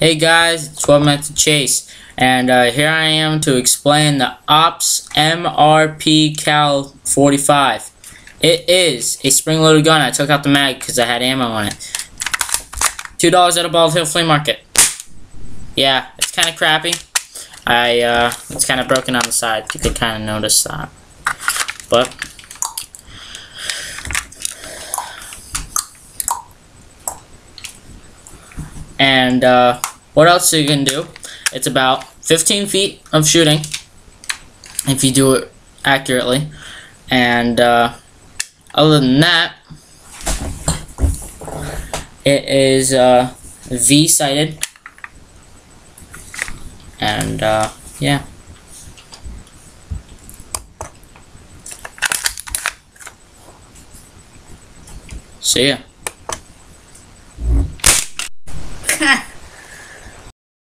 Hey guys, it's What Meant to Chase, and here I am to explain the Ops MRP Cal 45. It is a spring-loaded gun. I took out the mag because I had ammo on it. $2 at a Bald Hill flea market. Yeah, it's kind of crappy. It's kind of broken on the side. You could kind of notice that, but what else you can do? It's about 15 feet of shooting if you do it accurately, and other than that, it is V-sighted, and yeah. See ya.